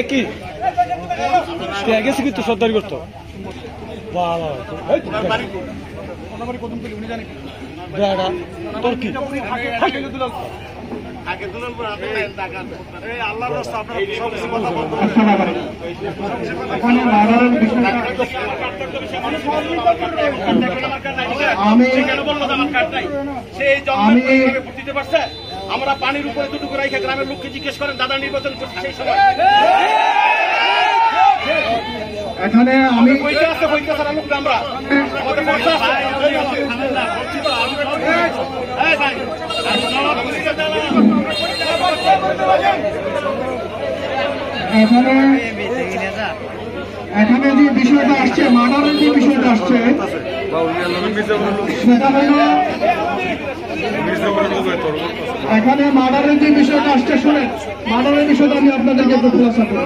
কি গেছে কিন্তু সর্দারি করতো তোর কি আমরা পানির উপরে দুটুকু রাখে গ্রামের লোককে জিজ্ঞেস করেন দাদা নির্বাচন করছে সেই সময় এখানে আমি আমরা এখানে যে বিষয়টা আসছে মার্ডারের যে বিষয়টা আসছে সেটা হলো এখানে মার্ডারের যে বিষয়টা আসছে শুনে মার্ডারের বিষয়টা আমি আপনাদেরকে একটু খোলাসা করি।